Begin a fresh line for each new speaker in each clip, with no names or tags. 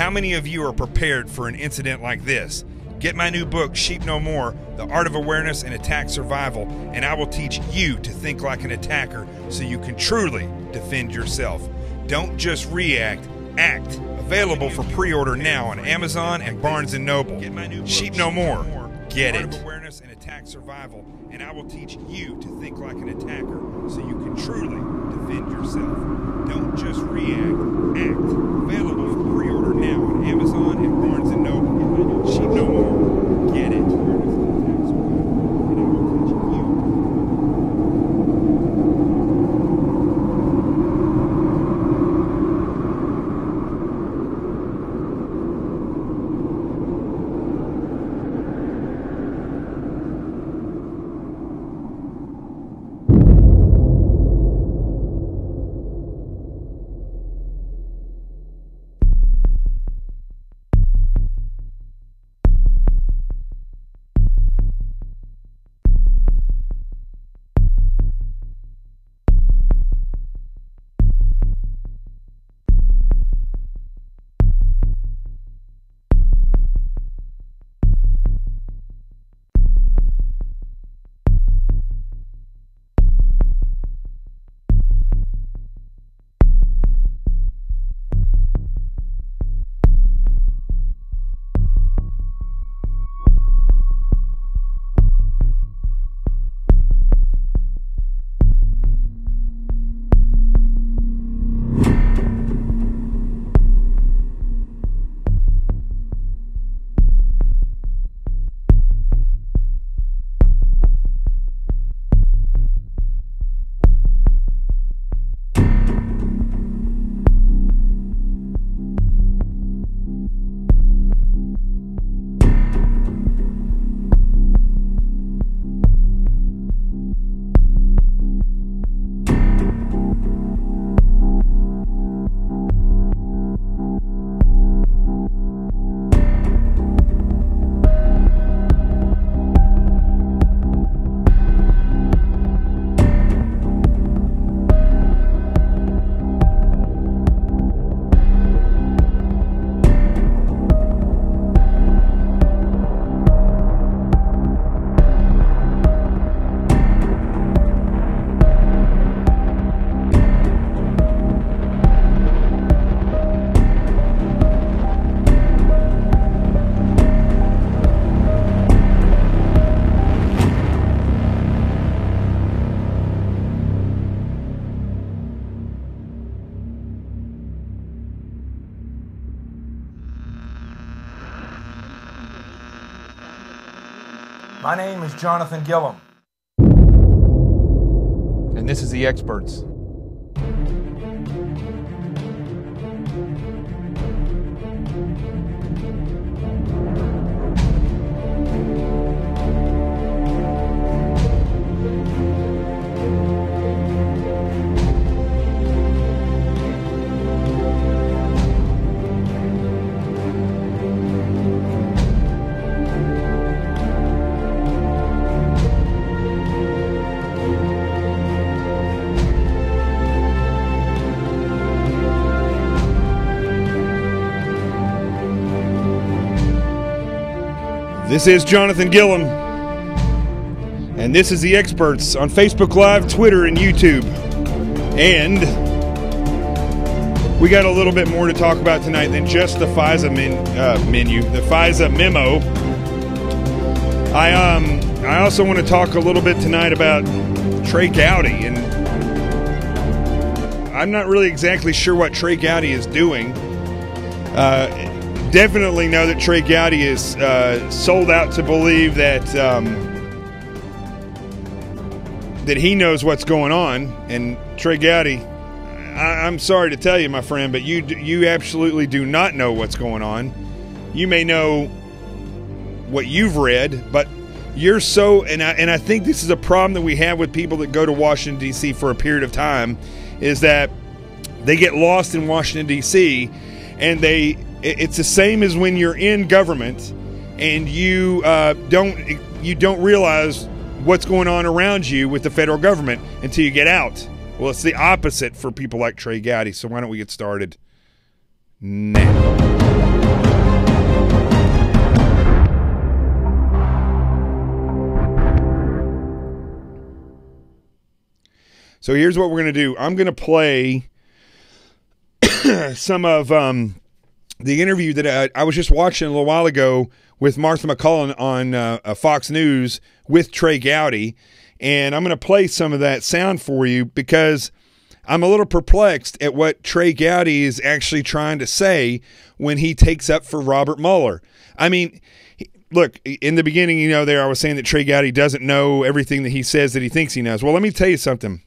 How many of you are prepared for an incident like this? Get my new book, Sheep No More, The Art of Awareness and Attack Survival, and I will teach you to think like an attacker so you can truly defend yourself. Don't just react, act. Available for pre-order now on Amazon and Barnes & Noble. Get my new book, Sheep No More. Get it. Art of Awareness and Attack Survival, and I will teach you to think like an attacker so you can truly defend yourself. Don't just react, act. Available for pre-order now on Amazon and Barnes & Noble. Get my new Sheep No More. Get it.
My name is Jonathan Gillum. And this is The Experts.
This is Jonathan Gillum, and this is The Experts on Facebook Live, Twitter, and YouTube. And we got a little bit more to talk about tonight than just the FISA the FISA memo. I also want to talk a little bit tonight about Trey Gowdy, and I'm not really exactly sure what Trey Gowdy is doing. Definitely know that Trey Gowdy is sold out to believe that that he knows what's going on. And Trey Gowdy, I'm sorry to tell you, my friend, but you absolutely do not know what's going on. You may know what you've read, but you're so, and I think this is a problem that we have with people that go to Washington, D.C. for a period of time, is that they get lost in Washington, D.C., and it's the same as when you're in government and you don't realize what's going on around you with the federal government until you get out. Well, it's the opposite for people like Trey Gowdy, so why don't we get started? now. So here's what we're going to do. I'm going to play some of the interview that I was just watching a little while ago with Martha McCullough on Fox News with Trey Gowdy. And I'm going to play some of that sound for you because I'm a little perplexed at what Trey Gowdy is actually trying to say when he takes up for Robert Mueller. I mean, look, in the beginning, I was saying that Trey Gowdy doesn't know everything that he says that he thinks he knows. Well, let me tell you something.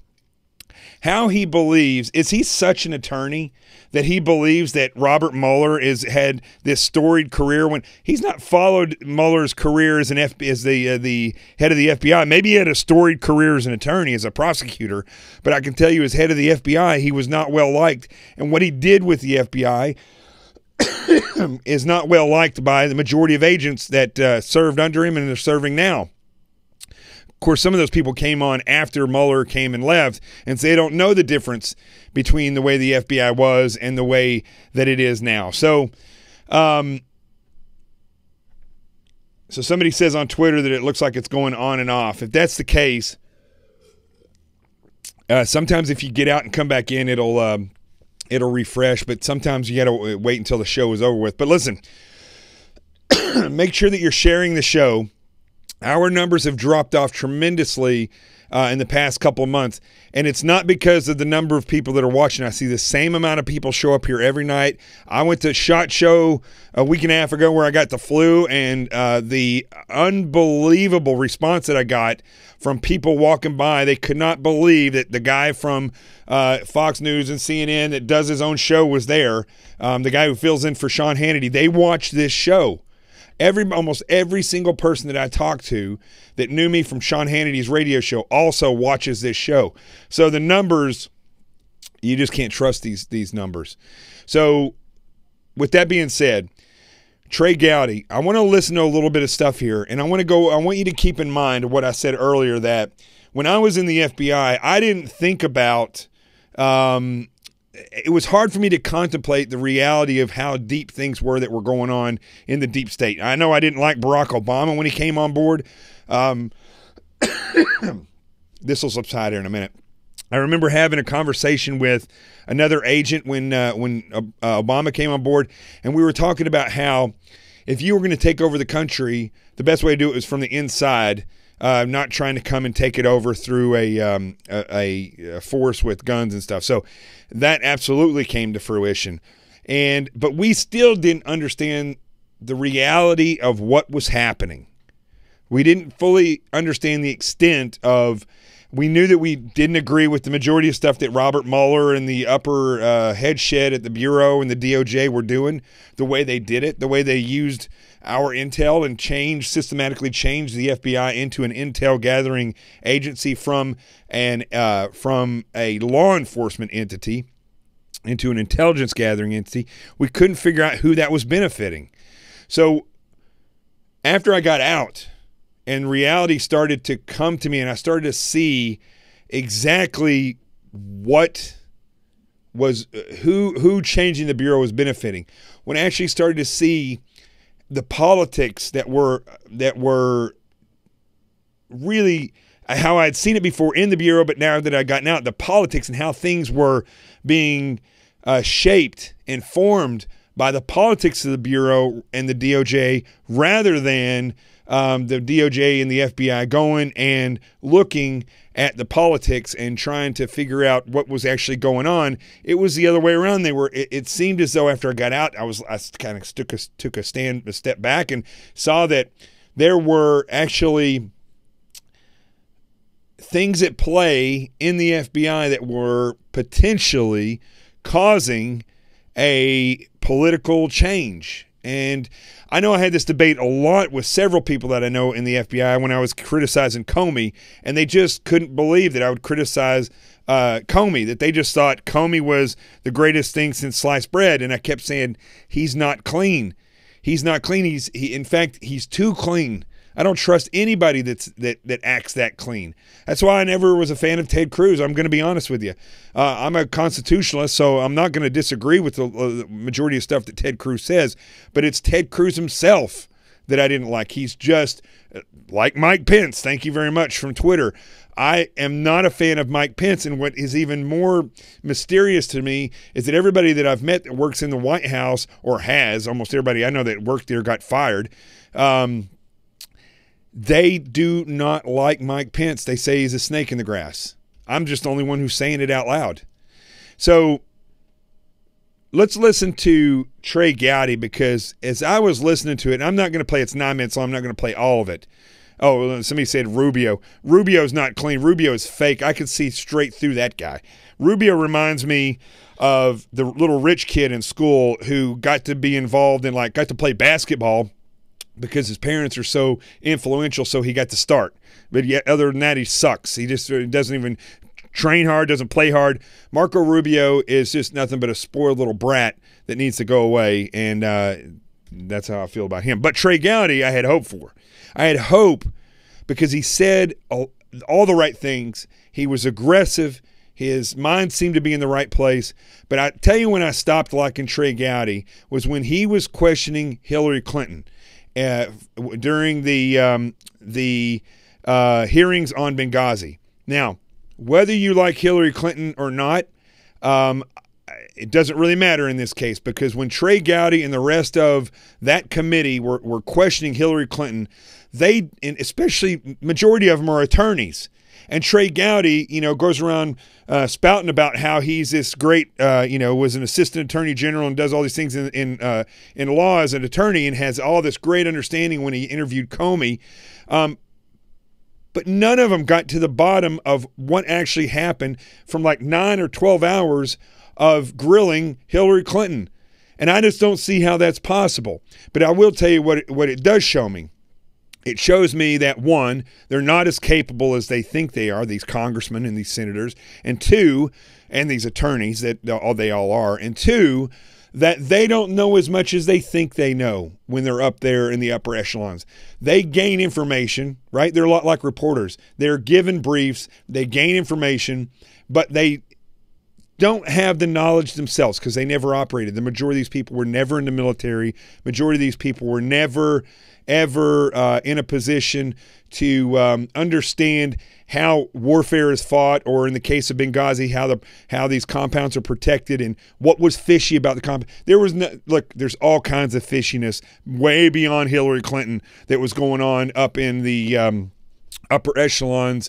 How he believes, is he such an attorney that he believes that Robert Mueller had this storied career when he's not followed Mueller's career as the head of the FBI? Maybe he had a storied career as an attorney, as a prosecutor, but I can tell you as head of the FBI, he was not well liked. And what he did with the FBI is not well liked by the majority of agents that served under him and are serving now. Of course, some of those people came on after Mueller came and left, and so they don't know the difference between the way the FBI was and the way that it is now. So, so somebody says on Twitter that it looks like it's going on and off. If that's the case, sometimes if you get out and come back in, it'll refresh, but sometimes you got to wait until the show is over with. But listen, make sure that you're sharing the show. Our numbers have dropped off tremendously in the past couple of months, and it's not because of the number of people that are watching. I see the same amount of people show up here every night. I went to SHOT Show a week and a half ago where I got the flu, and the unbelievable response that I got from people walking by, they could not believe that the guy from Fox News and CNN that does his own show was there, the guy who fills in for Sean Hannity. They watched this show. Almost every single person that I talked to that knew me from Sean Hannity's radio show also watches this show. So the numbers, you just can't trust these numbers. So with that being said, Trey Gowdy, I want to listen to a little bit of stuff here, and I want you to keep in mind what I said earlier, that when I was in the FBI, I didn't think about it was hard for me to contemplate the reality of how deep things were that were going on in the deep state. I know I didn't like Barack Obama when he came on board. This will subside here in a minute. I remember having a conversation with another agent when Obama came on board, and we were talking about how if you were going to take over the country, the best way to do it was from the inside, not trying to come and take it over through a force with guns and stuff. So that absolutely came to fruition. But we still didn't understand the reality of what was happening. We didn't fully understand the extent of. We knew that we didn't agree with the majority of stuff that Robert Mueller and the upper head shed at the Bureau and the DOJ were doing, the way they did it, the way they used our intel and systematically changed the FBI into an intel gathering agency from a law enforcement entity into an intelligence gathering entity. We couldn't figure out who that was benefiting. So after I got out and reality started to come to me and I started to see exactly what was who changing the Bureau was benefiting, when I actually started to see the politics that were really how I had seen it before in the Bureau, but now that I'd gotten out, the politics and how things were being shaped and formed by the politics of the Bureau and the DOJ rather than the DOJ and the FBI going and looking at the politics and trying to figure out what was actually going on. It was the other way around. It seemed as though after I got out, I kind of took a step back and saw that there were actually things at play in the FBI that were potentially causing a political change. And I know I had this debate a lot with several people that I know in the FBI when I was criticizing Comey, and they just couldn't believe that I would criticize Comey, that they just thought Comey was the greatest thing since sliced bread. And I kept saying, he's not clean. He's not clean. In fact, he's too clean. I don't trust anybody that acts that clean. That's why I never was a fan of Ted Cruz. I'm going to be honest with you. I'm a constitutionalist, so I'm not going to disagree with the majority of stuff that Ted Cruz says, but it's Ted Cruz himself that I didn't like. He's just like Mike Pence. Thank you very much from Twitter. I am not a fan of Mike Pence, and what is even more mysterious to me is that everybody that I've met that works in the White House, or has, almost everybody I know that worked there got fired, they do not like Mike Pence. They say he's a snake in the grass. I'm just the only one who's saying it out loud. So let's listen to Trey Gowdy, because as I was listening to it, and I'm not going to play, it's 9 minutes long, I'm not going to play all of it. Oh, somebody said Rubio. Rubio's not clean. Rubio is fake. I could see straight through that guy. Rubio reminds me of the little rich kid in school who got to be involved in, got to play basketball because his parents are so influential, so he got to start. But yet, other than that, he sucks. He just doesn't even train hard, doesn't play hard. Marco Rubio is just nothing but a spoiled little brat that needs to go away, and that's how I feel about him. But Trey Gowdy, I had hope for. I had hope because he said all the right things. He was aggressive. His mind seemed to be in the right place. But I tell you, when I stopped liking Trey Gowdy was when he was questioning Hillary Clinton during the hearings on Benghazi. Now, whether you like Hillary Clinton or not, it doesn't really matter in this case, because when Trey Gowdy and the rest of that committee were questioning Hillary Clinton, and especially majority of them are attorneys. And Trey Gowdy, goes around spouting about how he's this great, was an assistant attorney general and does all these things in law as an attorney and has all this great understanding when he interviewed Comey. But none of them got to the bottom of what actually happened from 9 or 12 hours of grilling Hillary Clinton. And I just don't see how that's possible. But I will tell you what it does show me. It shows me that, one, they're not as capable as they think they are, these congressmen and these senators, and two, and these attorneys that they all are, and two, that they don't know as much as they think they know when they're up there in the upper echelons. They gain information, right? They're a lot like reporters. They're given briefs, they gain information, but they don't have the knowledge themselves because they never operated. The majority of these people were never in the military. Majority of these people were never, ever in a position to understand how warfare is fought, or in the case of Benghazi, how these compounds are protected and what was fishy about the compound. There's all kinds of fishiness way beyond Hillary Clinton that was going on up in the upper echelons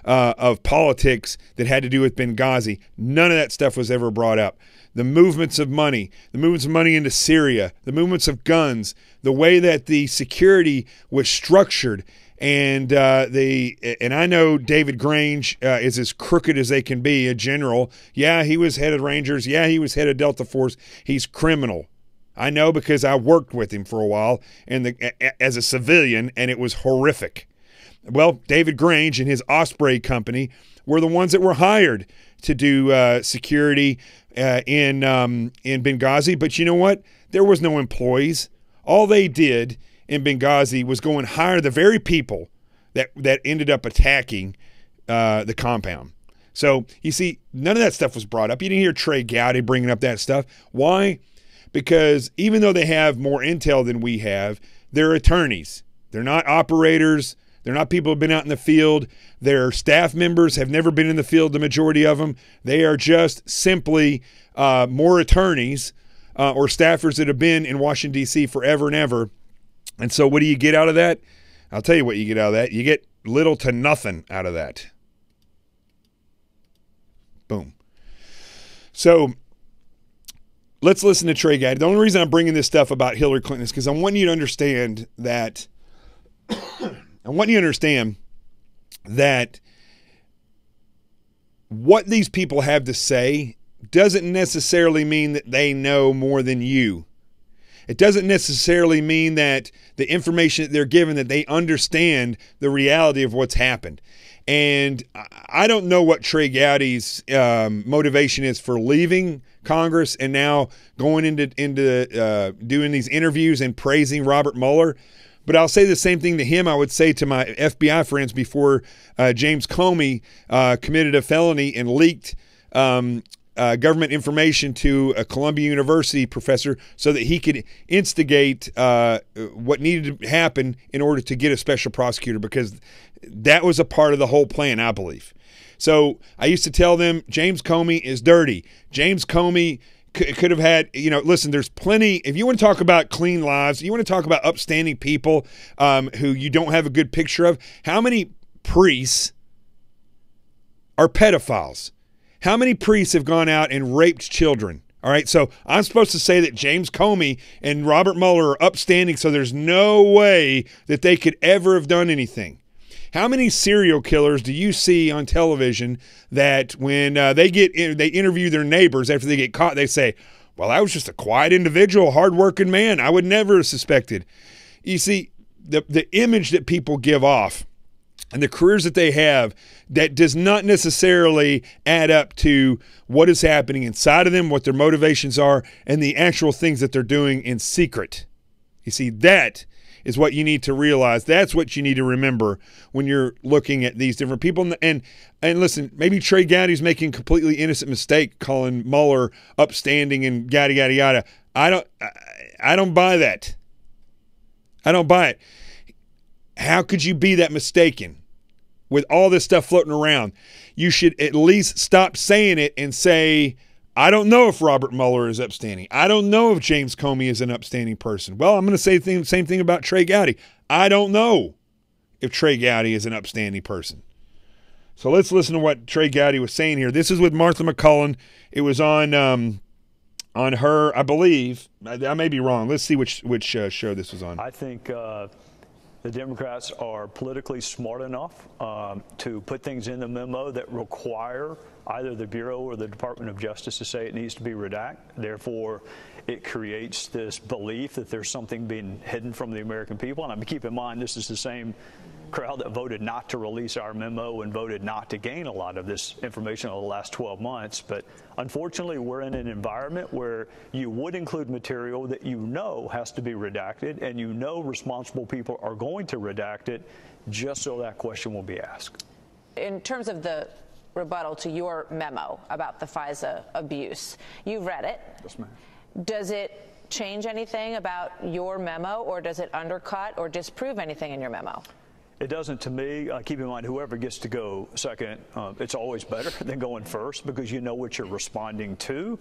of politics that had to do with Benghazi. None of that stuff was ever brought up. The movements of money into Syria, the movements of guns, the way that the security was structured, and I know David Grange is as crooked as they can be, a general. Yeah, he was head of Rangers. Yeah, he was head of Delta Force. He's criminal. I know because I worked with him for a while as a civilian, and it was horrific. Well, David Grange and his Osprey company were the ones that were hired to do security in Benghazi. But you know what? There was no employees. All they did in Benghazi was go and hire the very people that ended up attacking the compound. So, you see, none of that stuff was brought up. You didn't hear Trey Gowdy bringing up that stuff. Why? Because even though they have more intel than we have, they're attorneys. They're not operators. They're not people who have been out in the field. Their staff members have never been in the field, the majority of them. They are just simply more attorneys or staffers that have been in Washington, D.C. forever and ever. And so what do you get out of that? I'll tell you what you get out of that. You get little to nothing out of that. Boom. So let's listen to Trey Gowdy. The only reason I'm bringing this stuff about Hillary Clinton is because I want you to understand that what these people have to say doesn't necessarily mean that they know more than you. It doesn't necessarily mean that the information that they're given, that they understand the reality of what's happened. And I don't know what Trey Gowdy's motivation is for leaving Congress and now going into doing these interviews and praising Robert Mueller. But I'll say the same thing to him I would say to my FBI friends before James Comey committed a felony and leaked government information to a Columbia University professor so that he could instigate what needed to happen in order to get a special prosecutor, because that was a part of the whole plan, I believe. So I used to tell them, James Comey is dirty. James Comey could have had, listen, there's plenty. If you want to talk about clean lives, you want to talk about upstanding people who you don't have a good picture of, how many priests are pedophiles? How many priests have gone out and raped children? All right, so I'm supposed to say that James Comey and Robert Mueller are upstanding, so there's no way that they could ever have done anything. How many serial killers do you see on television that when they interview their neighbors after they get caught, they say, well, I was just a quiet individual, hardworking man. I would never have suspected. You see, the image that people give off and the careers that they have, that does not necessarily add up to what is happening inside of them, what their motivations are, and the actual things that they're doing in secret. You see, that is what you need to realize. That's what you need to remember when you're looking at these different people. And listen, maybe Trey Gowdy's making a completely innocent mistake calling Mueller upstanding and yada, yada, yada. I don't buy that. I don't buy it. How could you be that mistaken with all this stuff floating around? You should at least stop saying it and say, I don't know if Robert Mueller is upstanding. I don't know if James Comey is an upstanding person. Well, I'm going to say the same thing about Trey Gowdy. I don't know if Trey Gowdy is an upstanding person. So let's listen to what Trey Gowdy was saying here. This is with Martha McCullen. It was on her, I believe. I may be wrong. Let's see which show this was on.
I think the Democrats are politically smart enough to put things in the memo that require either the Bureau or the Department of Justice to say it needs to be redacted. Therefore, it creates this belief that there's something being hidden from the American people. And I mean, keep in mind, this is the same crowd that voted not to release our memo and voted not to gain a lot of this information over the last 12 months. But unfortunately, we're in an environment where you would include material that you know has to be redacted, and you know responsible people are going to redact it just so that question will be asked.
In terms of the rebuttal to your memo about the FISA abuse, you've read it.
Yes, ma'am.
Does it change anything about your memo, or does it undercut or disprove anything in your memo?
It doesn't to me. Keep in mind, whoever gets to go second, it's always better than going first because you know what you're responding to.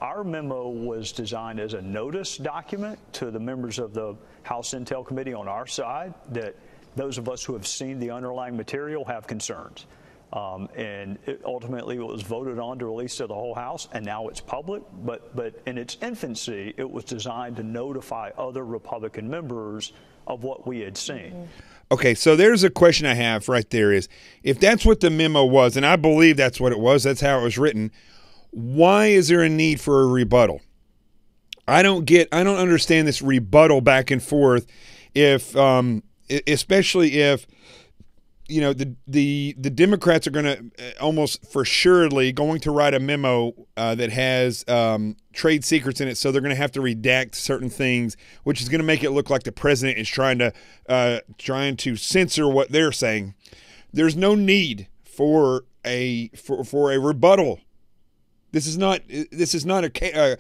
Our memo was designed as a notice document to the members of the House Intel Committee on our side that those of us who have seen the underlying material have concerns. And ultimately it was voted on to release to the whole House, and now it's public. But in its infancy, it was designed to notify other Republican members of what we had seen. Mm-hmm.
Okay, so there's a question I have right there is, if that's what the memo was, and I believe that's what it was, that's how it was written, why is there a need for a rebuttal? I don't understand this rebuttal back and forth if, especially if, you know, the Democrats are going to almost for surely going to write a memo that has trade secrets in it, so they're going to have to redact certain things, which is going to make it look like the president is trying to censor what they're saying. There's no need for a rebuttal. This is not a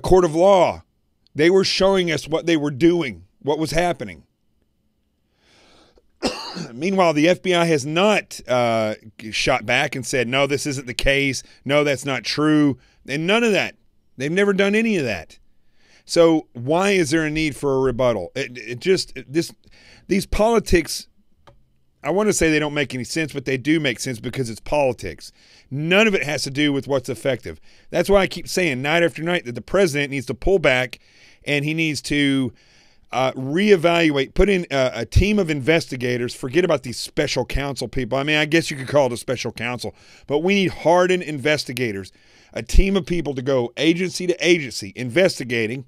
court of law. They were showing us what they were doing, what was happening. Meanwhile, the FBI has not shot back and said, no, this isn't the case. No, that's not true. And none of that. They've never done any of that. So why is there a need for a rebuttal? These politics, I want to say they don't make any sense, but they do make sense because it's politics. None of it has to do with what's effective. That's why I keep saying night after night that the president needs to pull back and he needs to reevaluate, put in a team of investigators. Forget about these special counsel people. I mean, I guess you could call it a special counsel, but we need hardened investigators, a team of people to go agency to agency investigating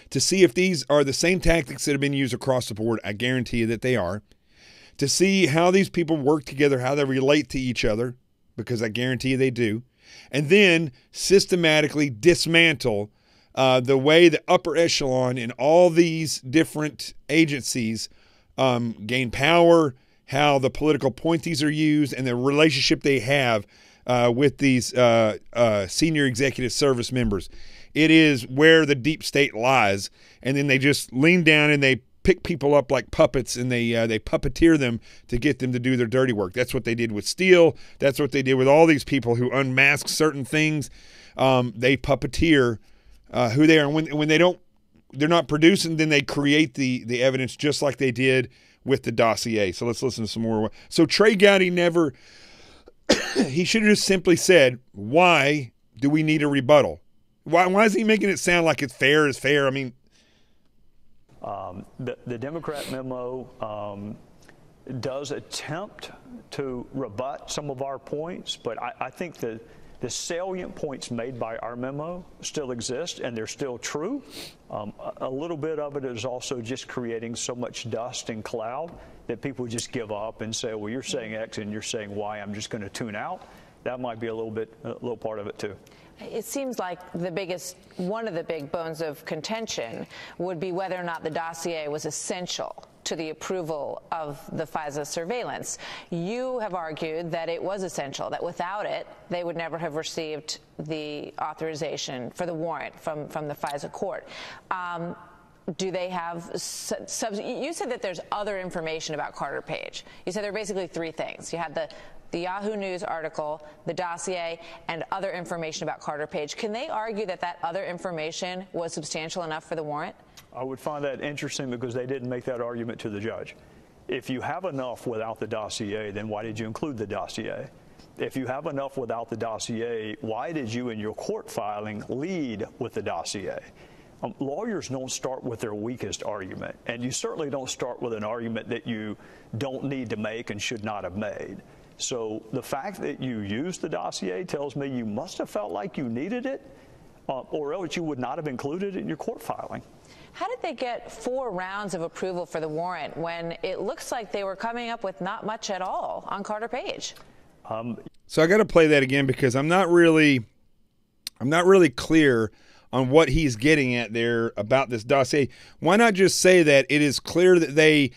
to see if these are the same tactics that have been used across the board. I guarantee you that they are. To see how these people work together, how they relate to each other, because I guarantee you they do. And then systematically dismantle the way the upper echelon in all these different agencies gain power, how the political appointees are used, and the relationship they have with these senior executive service members. It is where the deep state lies, and then they just lean down and they pick people up like puppets, and they puppeteer them to get them to do their dirty work. That's what they did with Steele. That's what they did with all these people who unmask certain things. They puppeteer who they are. And when they're not producing, then they create the evidence just like they did with the dossier. So let's listen to some more. So Trey Gowdy never, he should have just simply said, why do we need a rebuttal? Why is he making it sound like it's fair is fair? I mean,
the Democrat memo does attempt to rebut some of our points, but I think the salient points made by our memo still exist, and they're still true. A little bit of it is also just creating so much dust and cloud that people just give up and say, well, you're saying X and you're saying Y, I'm just going to tune out. That might be a little part of it too.
It seems like one of the big bones of contention would be whether or not the dossier was essential to the approval of the FISA surveillance. You have argued that it was essential, that without it, they would never have received the authorization for the warrant from the FISA court. Do they have you said that there's other information about Carter Page. You said there are basically three things. You had the Yahoo News article, the dossier, and other information about Carter Page. Can they argue that that other information was substantial enough for the warrant?
I would find that interesting because they didn't make that argument to the judge. If you have enough without the dossier, then why did you include the dossier? If you have enough without the dossier, why did you in your court filing lead with the dossier? Lawyers don't start with their weakest argument, and you certainly don't start with an argument that you don't need to make and should not have made. So the fact that you used the dossier tells me you must have felt like you needed it, or else you would not have included it in your court filing.
How did they get 4 rounds of approval for the warrant when it looks like they were coming up with not much at all on Carter Page?
So I got to play that again because I'm not really clear on what he's getting at there about this dossier. Why not just say that it is clear that they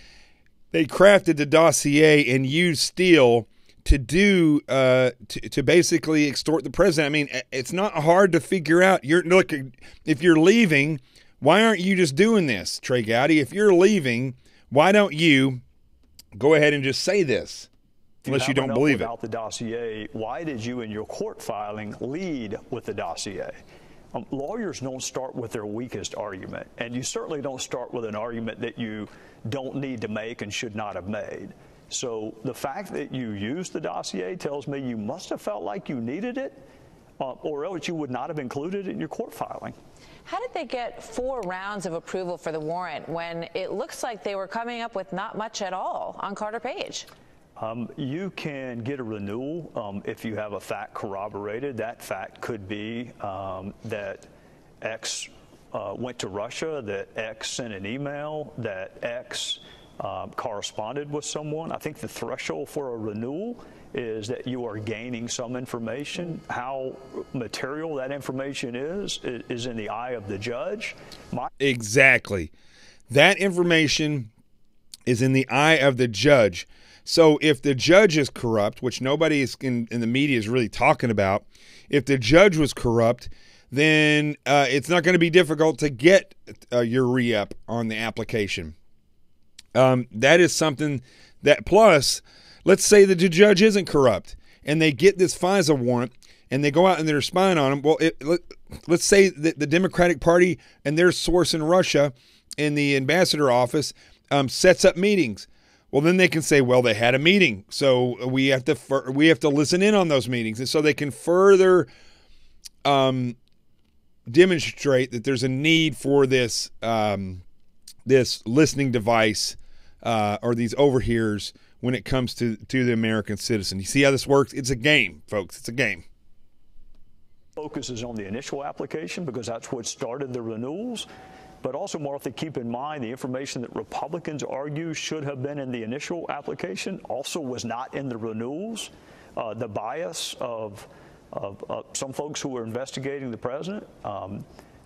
crafted the dossier and used Steele to do to basically extort the president? I mean, it's not hard to figure out. Look, if you're leaving, why aren't you just doing this, Trey Gowdy? If you're leaving, why don't you go ahead and just say this? Unless you don't believe it.
Without the dossier, why did you in your court filing lead with the dossier? Lawyers don't start with their weakest argument, and you certainly don't start with an argument that you don't need to make and should not have made. So the fact that you used the dossier tells me you must have felt like you needed it, or else you would not have included it in your court filing.
How did they get 4 rounds of approval for the warrant when it looks like they were coming up with not much at all on Carter Page?
You can get a renewal if you have a fact corroborated. That fact could be that X went to Russia, that X sent an email, that X corresponded with someone. I think the threshold for a renewal is that you are gaining some information. How material that information is in the eye of the judge.
Exactly. That information is in the eye of the judge. So if the judge is corrupt, which nobody is in the media is really talking about, if the judge was corrupt, then it's not going to be difficult to get your re-up on the application. That is something that, plus, let's say that the judge isn't corrupt and they get this FISA warrant and they go out and they're spying on him. Well, let's say that the Democratic Party and their source in Russia in the ambassador office sets up meetings. Well, then they can say, well, they had a meeting, so we have to listen in on those meetings, and so they can further demonstrate that there's a need for this this listening device or these overhears when it comes to the American citizen. You see how this works? It's a game, folks. It's a game.
Focus is on the initial application because that's what started the renewals. But also, Martha, keep in mind the information that Republicans argue should have been in the initial application also was not in the renewals. The bias of some folks who were investigating the president,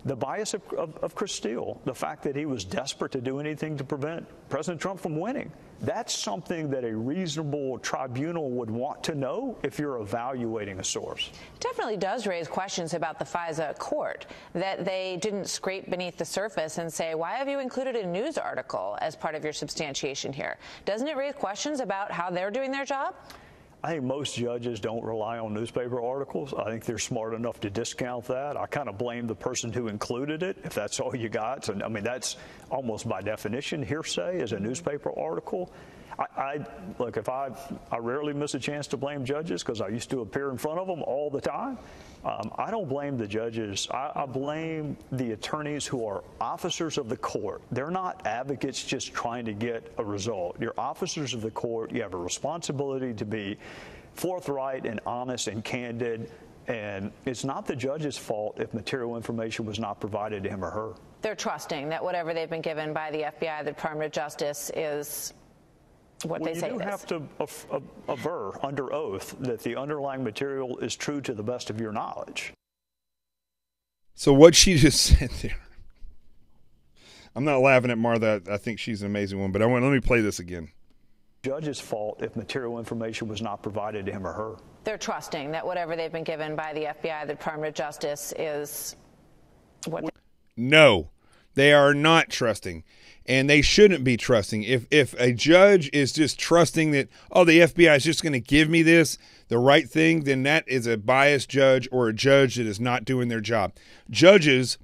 The bias of Chris Steele, the fact that he was desperate to do anything to prevent President Trump from winning. That's something that a reasonable tribunal would want to know if you're evaluating a source.
Definitely does raise questions about the FISA court, that they didn't scrape beneath the surface and say, why have you included a news article as part of your substantiation here? Doesn't it raise questions about how they're doing their job?
I think most judges don't rely on newspaper articles. I think they're smart enough to discount that. I kind of blame the person who included it, if that's all you got. So, I mean, that's almost by definition hearsay is a newspaper article. Look, I rarely miss a chance to blame judges because I used to appear in front of them all the time. I don't blame the judges. I blame the attorneys who are officers of the court. They're not advocates just trying to get a result. You're officers of the court. You have a responsibility to be forthright and honest and candid. And it's not the judge's fault if material information was not provided to him or her.
They're trusting that whatever they've been given by the FBI, the Department of Justice, is what they say it is.
You do have to aver under oath that the underlying material is true to the best of your knowledge.
So what she just said there, I'm not laughing at Martha. I think she's an amazing one, but let me play this again.
Judge's fault if material information was not provided to him or her.
They're trusting that whatever they've been given by the FBI, the Department of Justice, is what.
No, they are not trusting. And they shouldn't be trusting. If a judge is just trusting that, oh, the FBI is just going to give me this, the right thing, then that is a biased judge or a judge that is not doing their job. Judges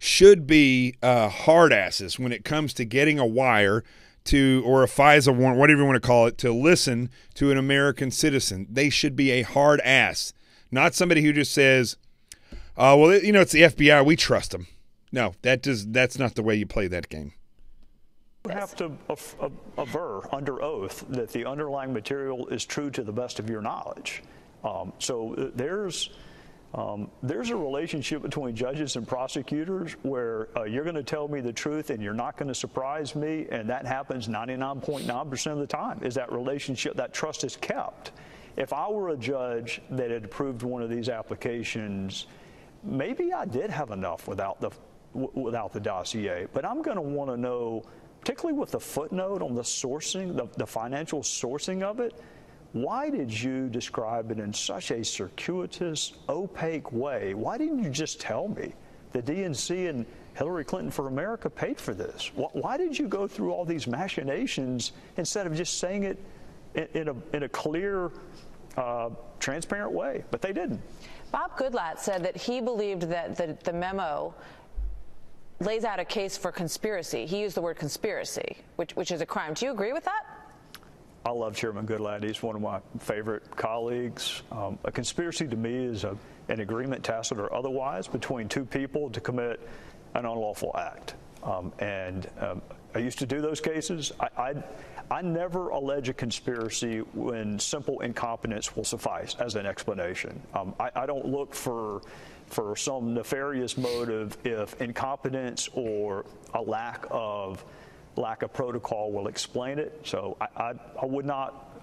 should be hard asses when it comes to getting a wire to, or a FISA warrant, whatever you want to call it, to listen to an American citizen. They should be a hard ass, not somebody who just says, well, it's the FBI, we trust them. No, that's not the way you play that game.
You have to aver under oath that the underlying material is true to the best of your knowledge. So there's a relationship between judges and prosecutors where you're going to tell me the truth and you're not going to surprise me, and that happens 99.9% of the time. Is that relationship, that trust is kept. If I were a judge that had approved one of these applications, maybe I did have enough without the dossier, but I'm going to want to know, particularly with the footnote on the sourcing, the financial sourcing of it, why did you describe it in such a circuitous, opaque way? Why didn't you just tell me the DNC and Hillary Clinton for America paid for this? Why did you go through all these machinations instead of just saying it in a clear, transparent way? But they didn't.
Bob Goodlatte said that he believed that the memo lays out a case for conspiracy. He used the word conspiracy, which is a crime. Do you agree with that?
I love Chairman Goodlatte. He's one of my favorite colleagues. A conspiracy to me is an agreement, tacit or otherwise, between two people to commit an unlawful act. I used to do those cases. I never allege a conspiracy when simple incompetence will suffice as an explanation. I don't look for some nefarious motive if incompetence or a lack of protocol will explain it. So I would not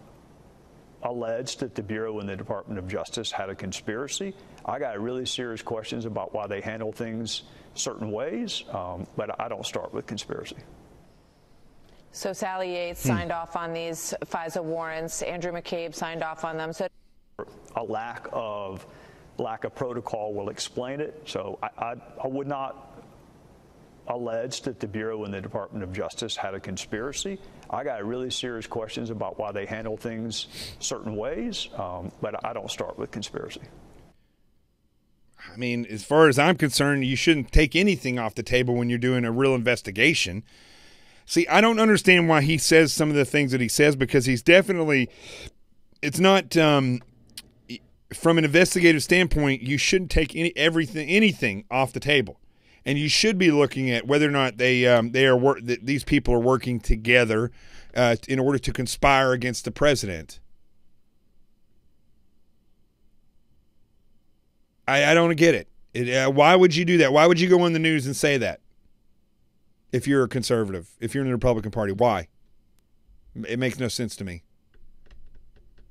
allege that the Bureau and the Department of Justice had a conspiracy. I got really serious questions about why they handle things certain ways, but I don't start with conspiracy.
So Sally Yates signed off on these FISA warrants. Andrew McCabe signed off on them. So
a lack of protocol will explain it. So I would not allege that the Bureau and the Department of Justice had a conspiracy. I got really serious questions about why they handle things certain ways, but I don't start with conspiracy.
I mean, as far as I'm concerned, you shouldn't take anything off the table when you're doing a real investigation. See, I don't understand why he says some of the things that he says, because he's definitely – it's not from an investigative standpoint, you shouldn't take anything off the table. And you should be looking at whether or not these people are working together in order to conspire against the president. I don't get it. Why would you do that? Why would you go on the news and say that? If you're a conservative, if you're in the Republican Party, why? It makes no sense to me.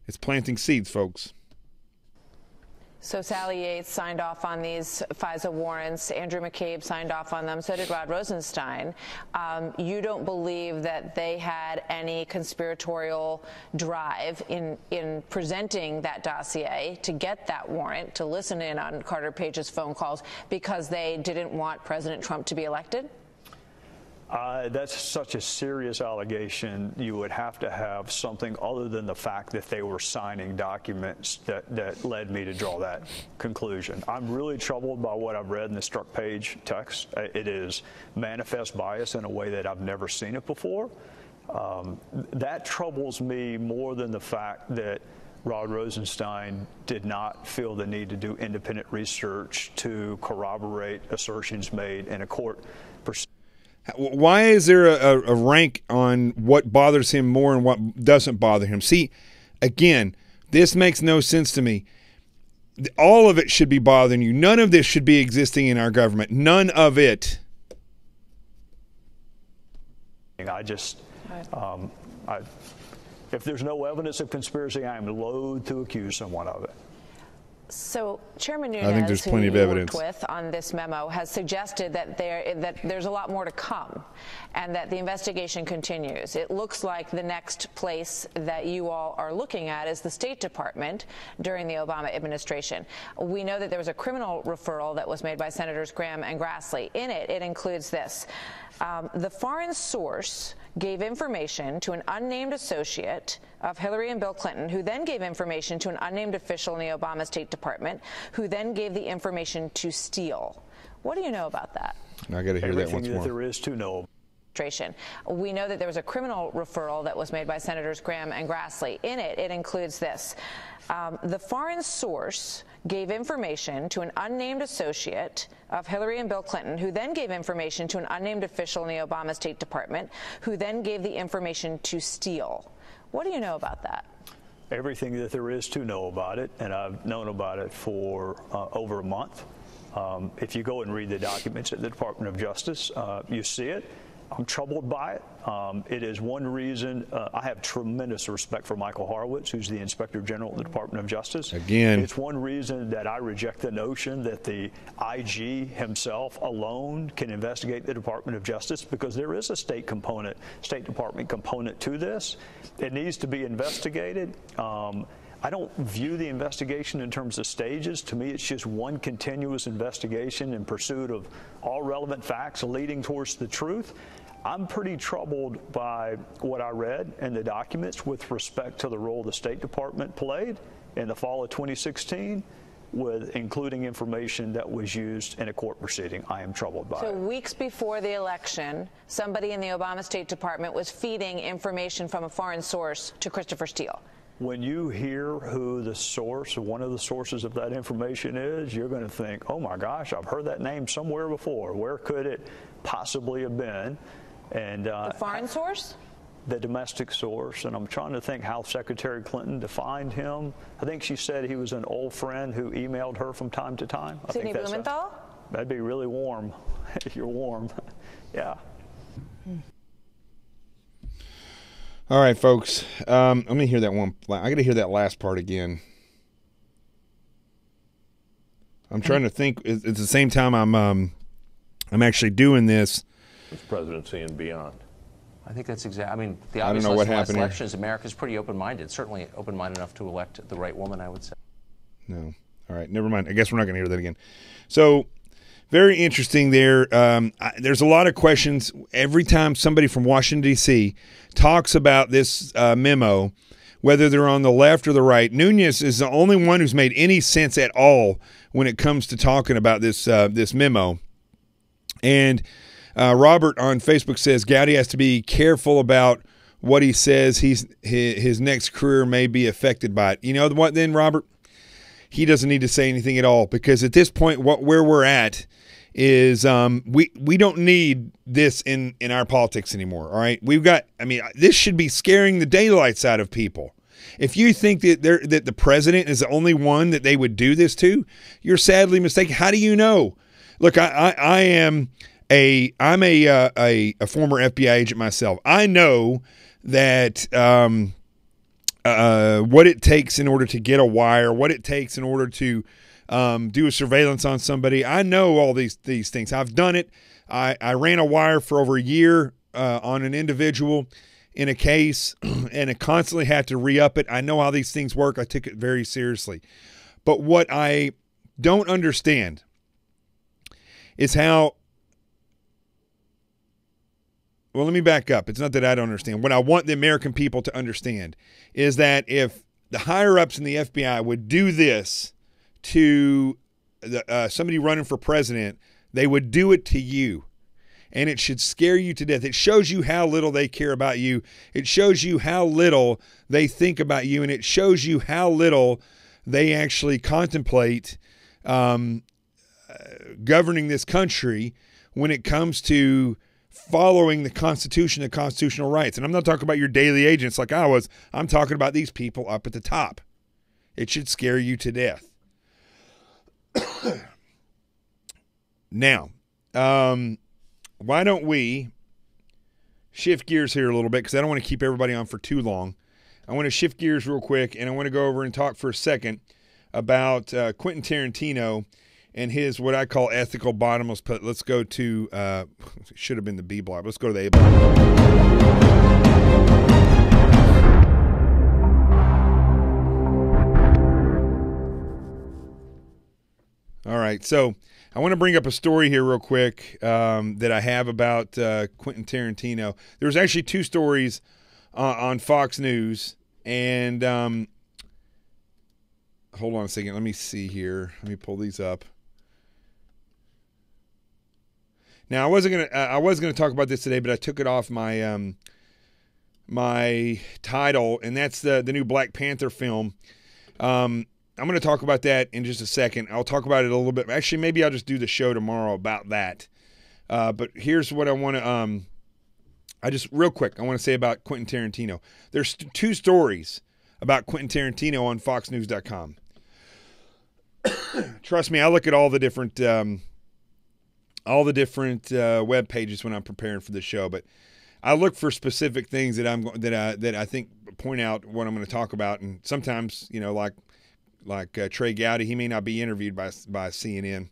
It's planting seeds, folks.
So Sally Yates signed off on these FISA warrants. Andrew McCabe signed off on them. So did Rod Rosenstein. You don't believe that they had any conspiratorial drive in presenting that dossier to get that warrant, to listen in on Carter Page's phone calls, because they didn't want President Trump to be elected?
That's such a serious allegation. You would have to have something other than the fact that they were signing documents that led me to draw that conclusion. I'm really troubled by what I've read in the struck page text. It is manifest bias in a way that I've never seen it before. That troubles me more than the fact that Rod Rosenstein did not feel the need to do independent research to corroborate assertions made in a court proceeding.
Why is there a rank on what bothers him more and what doesn't bother him? See, again, this makes no sense to me. All of it should be bothering you. None of this should be existing in our government. None of it.
If there's no evidence of conspiracy, I am loath to accuse someone of it.
So Chairman Nunes,
I think there's plenty of evidence
with on this memo, has suggested that there's a lot more to come and that the investigation continues. It looks like the next place that you all are looking at is the State Department during the Obama administration. We know that there was a criminal referral that was made by Senators Graham and Grassley. In it, it includes this. The foreign source gave information to an unnamed associate of Hillary and Bill Clinton, who then gave information to an unnamed official in the Obama State Department, who then gave the information to Steele. What do you know about that?
I got to hear that once more.
Everything that there is to know.
We know that there was a criminal referral that was made by Senators Graham and Grassley. In it, it includes this. The foreign source gave information to an unnamed associate of Hillary and Bill Clinton, who then gave information to an unnamed official in the Obama State Department, who then gave the information to Steele. What do you know about that?
Everything that there is to know about it, and I've known about it for over a month. If you go and read the documents at the Department of Justice, you see it. I'm troubled by it. It is one reason I have tremendous respect for Michael Horowitz, who's the Inspector General of the Department of Justice.
Again,
it's one reason that I reject the notion that the IG himself alone can investigate the Department of Justice, because there is a State Department component to this. It needs to be investigated. I don't view the investigation in terms of stages. To me, it's just one continuous investigation in pursuit of all relevant facts leading towards the truth. I'm pretty troubled by what I read in the documents with respect to the role the State Department played in the fall of 2016, with including information that was used in a court proceeding. I am troubled by it.
So weeks before the election, somebody in the Obama State Department was feeding information from a foreign source to Christopher Steele.
When you hear who the source, or one of the sources of that information is, you're going to think, oh my gosh, I've heard that name somewhere before. Where could it possibly have been? And
the foreign source?
The domestic source. And I'm trying to think how Secretary Clinton defined him. I think she said he was an old friend who emailed her from time to time.
Sidney Blumenthal?
That'd be really warm. You're warm. Yeah.
All right, folks. Let me hear that one. I got to hear that last part again. I'm trying to think. At the same time, I'm actually doing this.
It's presidency and beyond.
I think that's exactly. I mean, the obvious lesson of last election is America's pretty open-minded. Certainly open-minded enough to elect the right woman, I would say.
No. All right. Never mind. I guess we're not going to hear that again. So, very interesting there. There's a lot of questions. Every time somebody from Washington, D.C. talks about this memo, whether they're on the left or the right, Nunes is the only one who's made any sense at all when it comes to talking about this this memo. And Robert on Facebook says Gowdy has to be careful about what he says. His next career may be affected by it. You know what then, Robert? He doesn't need to say anything at all, because at this point, where we're at is we don't need this in our politics anymore. All right, we've got. I mean, this should be scaring the daylights out of people. If you think that the president is the only one that they would do this to, you're sadly mistaken. How do you know? Look, I'm a former FBI agent myself. I know that what it takes in order to get a wire, what it takes in order to do a surveillance on somebody. I know all these things. I've done it. I ran a wire for over a year on an individual in a case, and I constantly had to re-up it. I know how these things work. I took it very seriously. But what I don't understand is how, well, let me back up. It's not that I don't understand. What I want the American people to understand is that if the higher-ups in the FBI would do this to somebody running for president, they would do it to you. And it should scare you to death. It shows you how little they care about you. It shows you how little they think about you. And it shows you how little they actually contemplate governing this country when it comes to following the Constitution and constitutional rights. And I'm not talking about your daily agents like I was. I'm talking about these people up at the top. It should scare you to death. Now, why don't we shift gears here a little bit, because I don't want to keep everybody on for too long. I want to shift gears real quick, and I want to go over and talk for a second about Quenton Tarantino and his what I call ethical bottomless pit. Let's go to, it should have been the B block. Let's go to the A block. All right, so I want to bring up a story here real quick that I have about Quenton Tarantino. There's actually two stories on Fox News, and hold on a second. Let me see here. Let me pull these up. Now, I was gonna talk about this today, but I took it off my my title, and that's the new Black Panther film. I'm going to talk about that in just a second. I'll talk about it a little bit. Actually, maybe I'll just do the show tomorrow about that. But here's what I want to real quick, I want to say about Quenton Tarantino. There's two stories about Quenton Tarantino on FoxNews.com. Trust me, I look at all the different web pages when I'm preparing for the show, but I look for specific things that I think point out what I'm going to talk about, and sometimes, you know, like Trey Gowdy, he may not be interviewed by CNN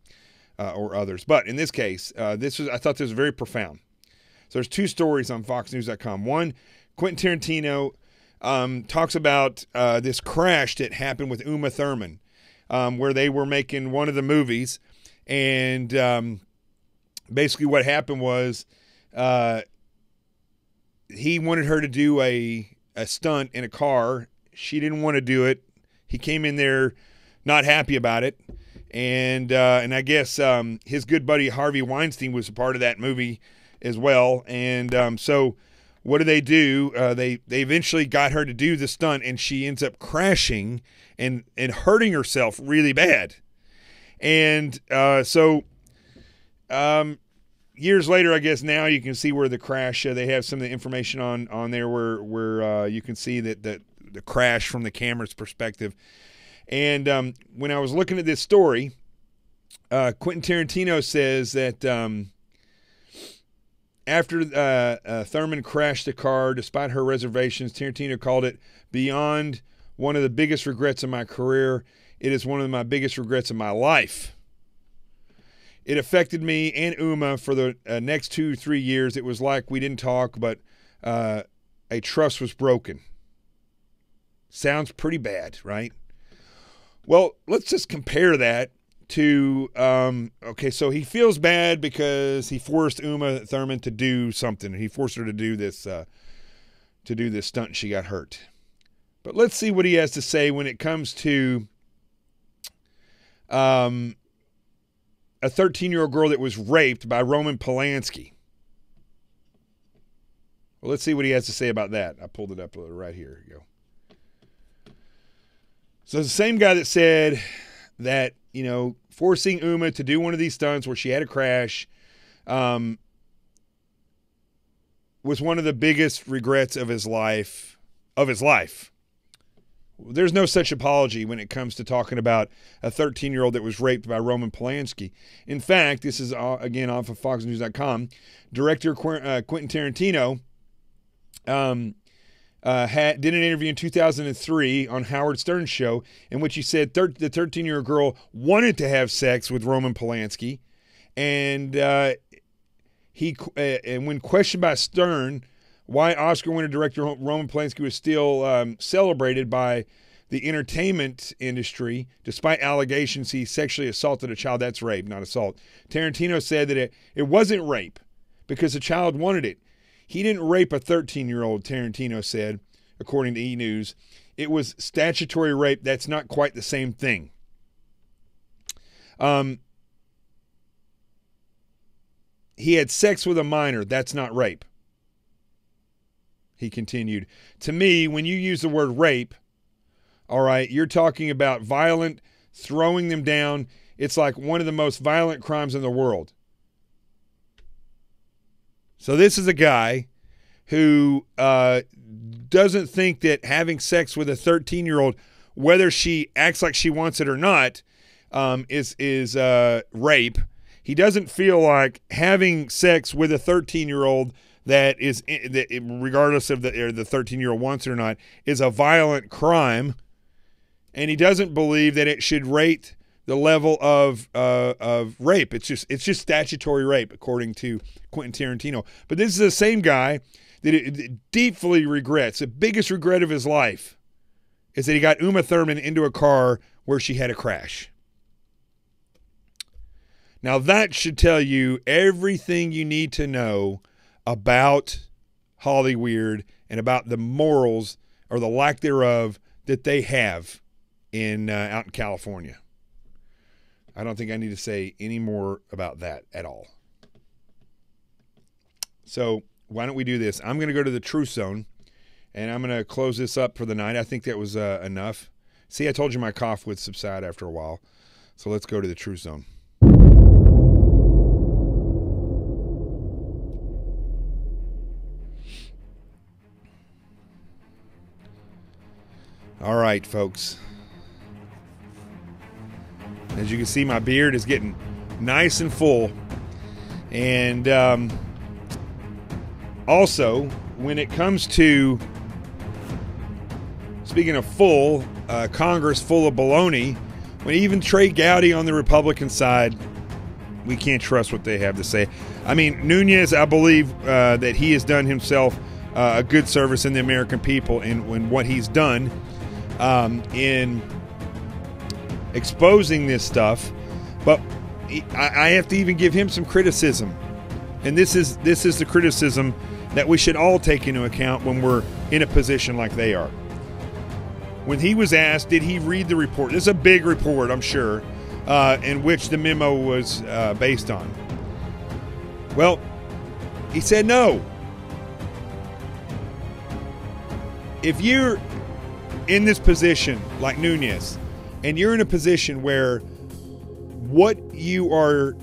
or others. But in this case, I thought this was very profound. So there's two stories on FoxNews.com. One, Quenton Tarantino talks about this crash that happened with Uma Thurman, where they were making one of the movies, and basically what happened was he wanted her to do a stunt in a car. She didn't want to do it. He came in there not happy about it, and I guess his good buddy Harvey Weinstein was a part of that movie as well. And so what do? They eventually got her to do the stunt, and she ends up crashing and hurting herself really bad. And years later, I guess now you can see where the crash. They have some of the information on there where you can see that the crash from the camera's perspective. And when I was looking at this story, Quenton Tarantino says that after Thurman crashed the car, despite her reservations, Tarantino called it beyond one of the biggest regrets of my career. It is one of my biggest regrets of my life. It affected me and Uma for the next 2-3 years. It was like we didn't talk, but a trust was broken. Sounds pretty bad, right? Well, let's just compare that to, okay, so he feels bad because he forced Uma Thurman to do something. He forced her to do this stunt, and she got hurt. But let's see what he has to say when it comes to a 13-year-old girl that was raped by Roman Polanski. Well, let's see what he has to say about that. I pulled it up right here. Here you go. So the same guy that said that, you know, forcing Uma to do one of these stunts where she had a crash was one of the biggest regrets of his life. There's no such apology when it comes to talking about a 13-year-old that was raped by Roman Polanski. In fact, this is, again, off of FoxNews.com. Director Quenton Tarantino did an interview in 2003 on Howard Stern's show in which he said the 13-year-old girl wanted to have sex with Roman Polanski, and and when questioned by Stern why Oscar winner director Roman Polanski was still celebrated by the entertainment industry despite allegations he sexually assaulted a child, that's rape, not assault. Tarantino said that it wasn't rape because the child wanted it. He didn't rape a 13-year-old, Tarantino said, according to E! News. It was statutory rape. That's not quite the same thing. He had sex with a minor. That's not rape. He continued. To me, when you use the word rape, all right, you're talking about violent, throwing them down. It's like one of the most violent crimes in the world. So this is a guy who doesn't think that having sex with a 13-year-old, whether she acts like she wants it or not, is rape. He doesn't feel like having sex with a 13-year-old that regardless of the 13-year-old wants it or not, is a violent crime. And he doesn't believe that it should rate the level of rape. It's just statutory rape, according to Quenton Tarantino. But this is the same guy that deeply regrets. The biggest regret of his life is that he got Uma Thurman into a car where she had a crash. Now that should tell you everything you need to know about Hollyweird and about the morals or the lack thereof that they have out in California. I don't think I need to say any more about that at all. So why don't we do this? I'm going to go to the Truth Zone, and I'm going to close this up for the night. I think that was enough. See, I told you my cough would subside after a while. So let's go to the Truth Zone. All right, folks. As you can see, my beard is getting nice and full. And also, when it comes to, speaking of full, Congress full of baloney, when even Trey Gowdy on the Republican side, we can't trust what they have to say. I mean, Nunes, I believe that he has done himself a good service in the American people in what he's done in exposing this stuff, but I have to even give him some criticism, and this is the criticism that we should all take into account when we're in a position like they are. When he was asked, did he read the report? This is a big report, I'm sure, in which the memo was based on. Well, he said no. If you're in this position like Nunes, and you're in a position where what you are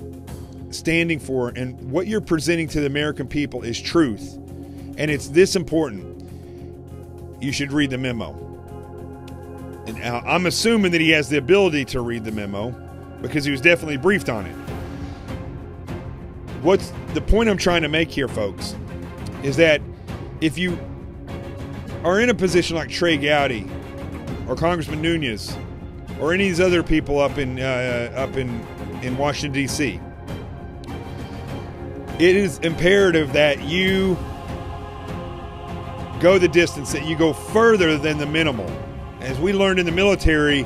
standing for and what you're presenting to the American people is truth, and it's this important, you should read the memo. And I'm assuming that he has the ability to read the memo because he was definitely briefed on it. What's the point I'm trying to make here, folks, is that if you are in a position like Trey Gowdy or Congressman Nunes or any of these other people up in Washington, D.C., it is imperative that you go the distance, that you go further than the minimal. As we learned in the military,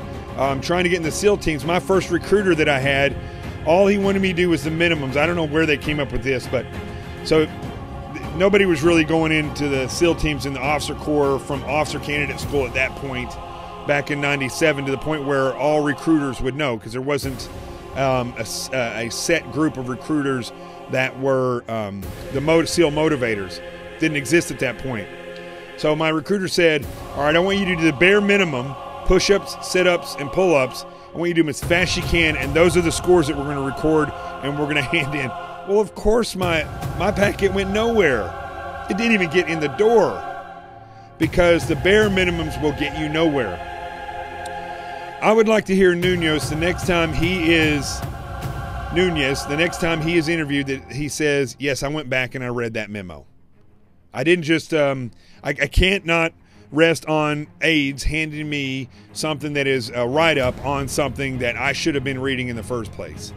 trying to get in the SEAL teams, my first recruiter that I had, all he wanted me to do was the minimums. I don't know where they came up with this, but so nobody was really going into the SEAL teams in the officer corps from officer candidate school at that point, back in '97, to the point where all recruiters would know, because there wasn't a set group of recruiters that were the SEAL motivators. Didn't exist at that point. So my recruiter said, all right, I want you to do the bare minimum, push-ups, sit-ups, and pull-ups. I want you to do them as fast as you can, and those are the scores that we're going to record and we're going to hand in. Well, of course, my packet went nowhere. It didn't even get in the door, because the bare minimums will get you nowhere. I would like to hear Nunes the next time he is interviewed, that he says, yes, I went back and I read that memo. I didn't just, I can't not rest on AIDS handing me something that is a write-up on something that I should have been reading in the first place.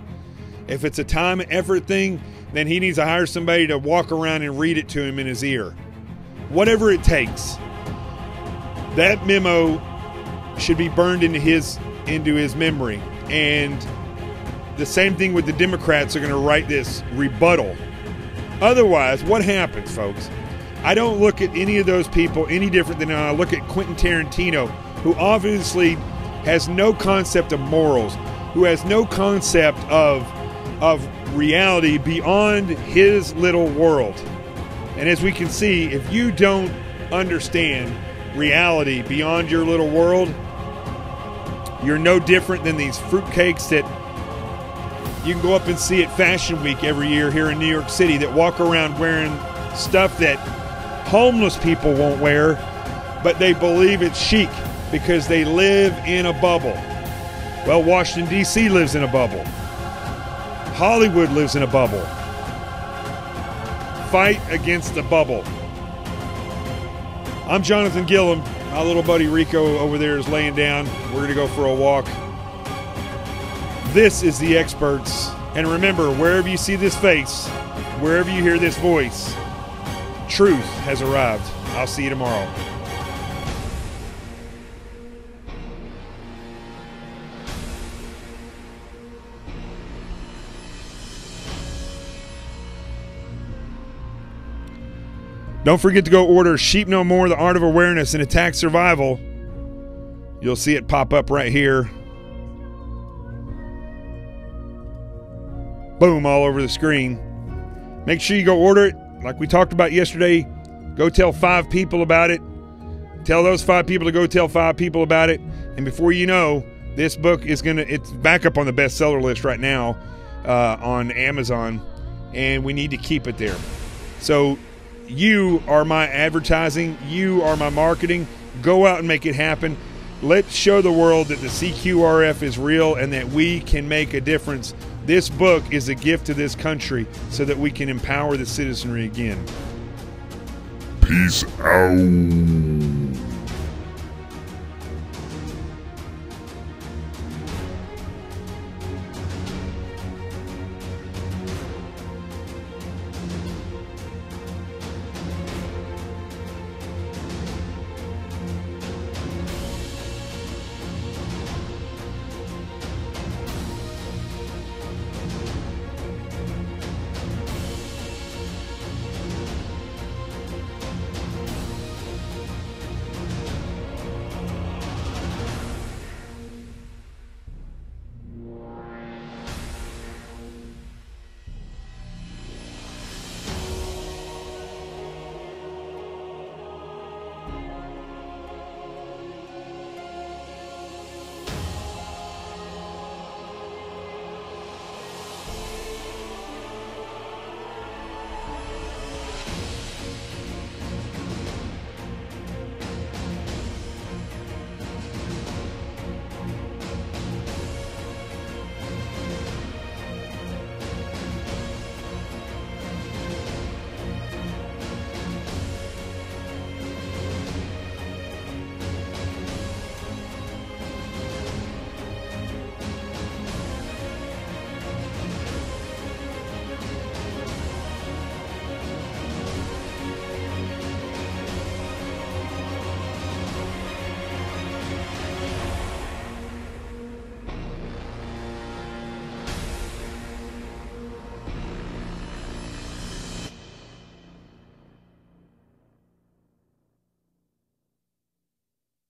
If it's a time and effort thing, then he needs to hire somebody to walk around and read it to him in his ear. Whatever it takes. That memo should be burned into his memory. And the same thing with the Democrats are going to write this rebuttal. Otherwise, what happens, folks? I don't look at any of those people any different than I look at Quenton Tarantino, who obviously has no concept of morals, who has no concept of reality beyond his little world. And as we can see, if you don't understand reality beyond your little world, you're no different than these fruitcakes that you can go up and see at Fashion Week every year here in New York City that walk around wearing stuff that homeless people won't wear, but they believe it's chic because they live in a bubble. Well, Washington, D.C. lives in a bubble. Hollywood lives in a bubble. Fight against the bubble. I'm Jonathan Gillum. My little buddy Rico over there is laying down. We're going to go for a walk. This is The Experts. And remember, wherever you see this face, wherever you hear this voice, truth has arrived. I'll see you tomorrow. Don't forget to go order Sheep No More, The Art of Awareness and Attack Survival. You'll see it pop up right here. Boom, all over the screen. Make sure you go order it. Like we talked about yesterday, go tell 5 people about it. Tell those 5 people to go tell 5 people about it. And before you know, this book is it's back up on the bestseller list right now on Amazon. And we need to keep it there. So you are my advertising. You are my marketing. Go out and make it happen. Let's show the world that the CQRF is real and that we can make a difference. This book is a gift to this country so that we can empower the citizenry again.
Peace out.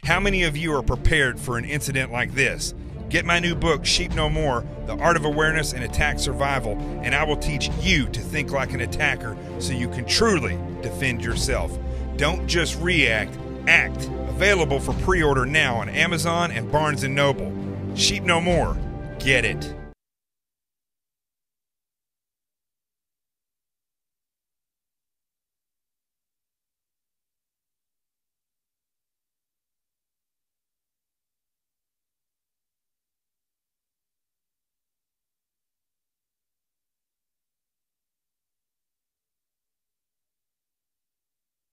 How many of you are prepared for an incident like this? Get my new book, Sheep No More, The Art of Awareness and Attack Survival, and I will teach you to think like an attacker so you can truly defend yourself. Don't just react, act. Available for pre-order now on Amazon and Barnes & Noble. Sheep No More. Get it.